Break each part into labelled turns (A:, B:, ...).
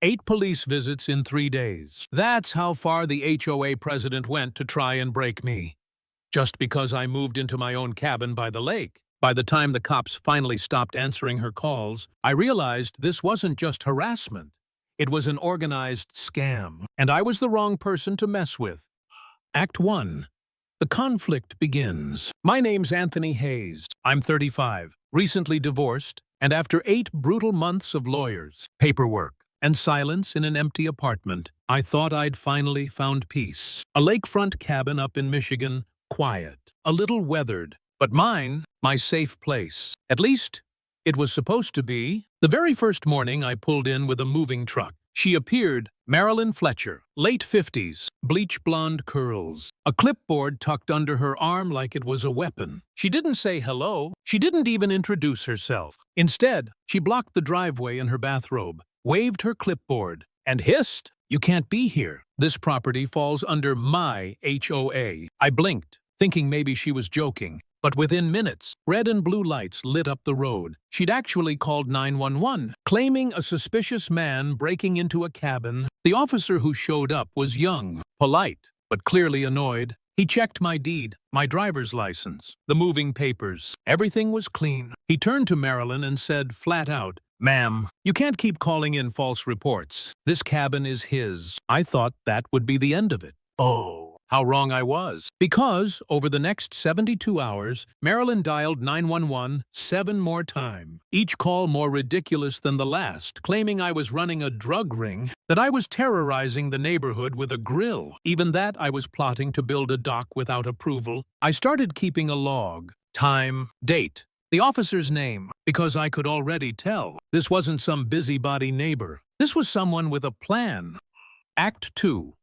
A: 8 police visits in 3 days. That's how far the HOA president went to try and break me. Just because I moved into my own cabin by the lake. By the time the cops finally stopped answering her calls, I realized this wasn't just harassment. It was an organized scam, and I was the wrong person to mess with. Act 1. The conflict begins. My name's Anthony Hayes. I'm 35, recently divorced, and after 8 brutal months of lawyers, paperwork, and silence in an empty apartment, I thought I'd finally found peace. A lakefront cabin up in Michigan, quiet, a little weathered, but mine, my safe place. At least, it was supposed to be. The very first morning I pulled in with a moving truck. She appeared, Marilyn Fletcher, late 50s, bleach blonde curls, a clipboard tucked under her arm like it was a weapon. She didn't say hello. She didn't even introduce herself. Instead, she blocked the driveway in her bathrobe, waved her clipboard, and hissed, "You can't be here. This property falls under my HOA." I blinked, thinking maybe she was joking. But within minutes, red and blue lights lit up the road. She'd actually called 911, claiming a suspicious man breaking into a cabin. The officer who showed up was young, polite, but clearly annoyed. He checked my deed, my driver's license, the moving papers. Everything was clean. He turned to Marilyn and said flat out, "Ma'am, you can't keep calling in false reports. This cabin is his." I thought that would be the end of it. Oh, how wrong I was. Because, over the next 72 hours, Marilyn dialed 911 7 more times, each call more ridiculous than the last, claiming I was running a drug ring, that I was terrorizing the neighborhood with a grill, even that I was plotting to build a dock without approval. I started keeping a log, time, date, the officer's name, because I could already tell. This wasn't some busybody neighbor. This was someone with a plan. Act 2.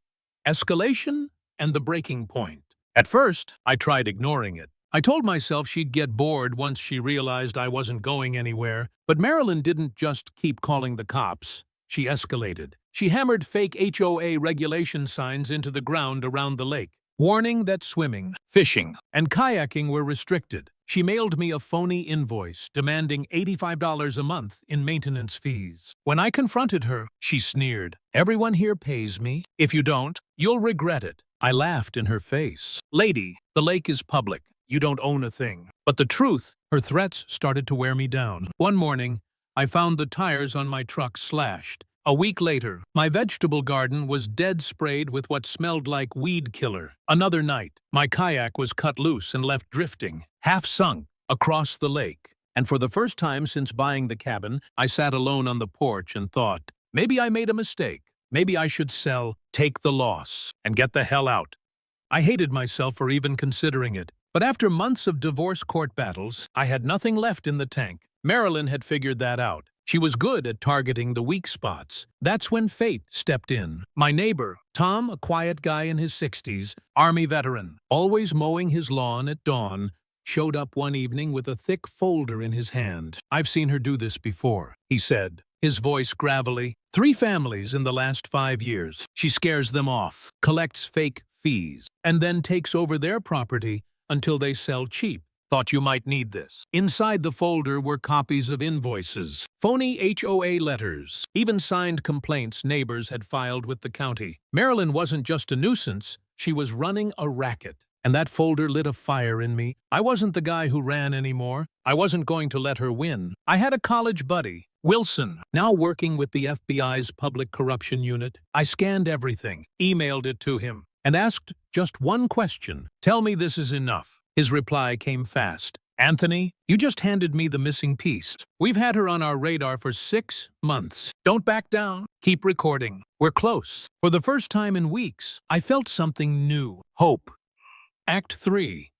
A: Escalation and the breaking point. At first, I tried ignoring it. I told myself she'd get bored once she realized I wasn't going anywhere. But Marilyn didn't just keep calling the cops. She escalated. She hammered fake HOA regulation signs into the ground around the lake, warning that swimming, fishing, and kayaking were restricted. She mailed me a phony invoice demanding $85 a month in maintenance fees. When I confronted her, she sneered, "Everyone here pays me. If you don't, you'll regret it." I laughed in her face. "Lady, the lake is public. You don't own a thing." But the truth, her threats started to wear me down. One morning, I found the tires on my truck slashed. A week later, my vegetable garden was dead sprayed with what smelled like weed killer. Another night, my kayak was cut loose and left drifting, half sunk, across the lake. And for the first time since buying the cabin, I sat alone on the porch and thought, maybe I made a mistake. Maybe I should sell, take the loss, and get the hell out. I hated myself for even considering it. But after months of divorce court battles, I had nothing left in the tank. Marilyn had figured that out. She was good at targeting the weak spots. That's when fate stepped in. My neighbor, Tom, a quiet guy in his 60s, Army veteran, always mowing his lawn at dawn, showed up one evening with a thick folder in his hand. "I've seen her do this before," he said, his voice gravelly. "3 families in the last 5 years. She scares them off, collects fake fees, and then takes over their property until they sell cheap. Thought you might need this." Inside the folder were copies of invoices, phony HOA letters, even signed complaints neighbors had filed with the county. Marilyn wasn't just a nuisance, she was running a racket. And that folder lit a fire in me. I wasn't the guy who ran anymore. I wasn't going to let her win. I had a college buddy, Wilson, now working with the FBI's Public Corruption Unit. I scanned everything, emailed it to him, and asked just one question. "Tell me this is enough." His reply came fast. "Anthony, you just handed me the missing piece. We've had her on our radar for 6 months. Don't back down. Keep recording. We're close." For the first time in weeks, I felt something new. Hope. Act 3.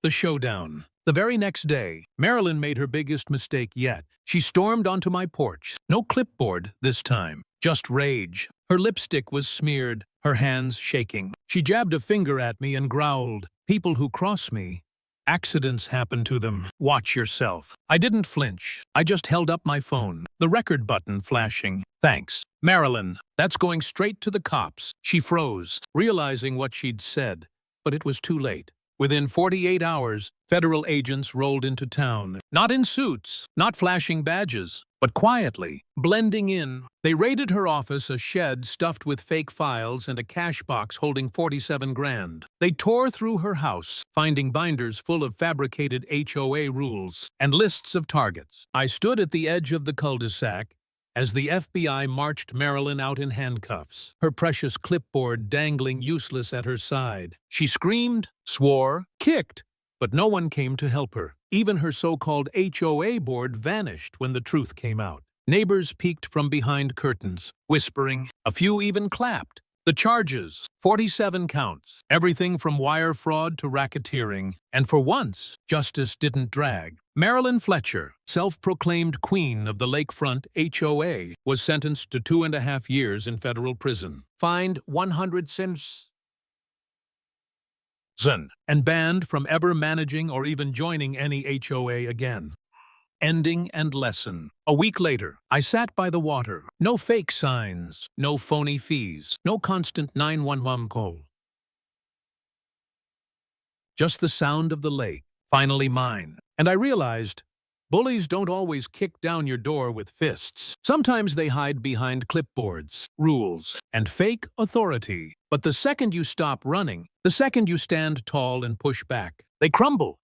A: The showdown. The very next day, Marilyn made her biggest mistake yet. She stormed onto my porch. No clipboard this time, just rage. Her lipstick was smeared, her hands shaking. She jabbed a finger at me and growled, "People who cross me, accidents happen to them. Watch yourself." I didn't flinch. I just held up my phone, the record button flashing. "Thanks, Marilyn. That's going straight to the cops." She froze, realizing what she'd said. But it was too late. Within 48 hours, federal agents rolled into town. Not in suits, not flashing badges, But quietly, blending in, they raided her office, a shed stuffed with fake files and a cash box holding 47 grand. They tore through her house, finding binders full of fabricated HOA rules and lists of targets. I stood at the edge of the cul-de-sac as the FBI marched Marilyn out in handcuffs, her precious clipboard dangling useless at her side. She screamed, swore, kicked, but no one came to help her. Even her so-called HOA board vanished when the truth came out. Neighbors peeked from behind curtains, whispering. A few even clapped. The charges, 47 counts, everything from wire fraud to racketeering. And for once, justice didn't drag. Marilyn Fletcher, self-proclaimed queen of the Lakefront HOA, was sentenced to 2.5 years in federal prison, fined 100 cents, and banned from ever managing or even joining any HOA again. Ending and lesson. A week later, I sat by the water. No fake signs, no phony fees, no constant 911 call. Just the sound of the lake, finally mine. And I realized, bullies don't always kick down your door with fists. Sometimes they hide behind clipboards, rules, and fake authority. But the second you stop running, the second you stand tall and push back, they crumble.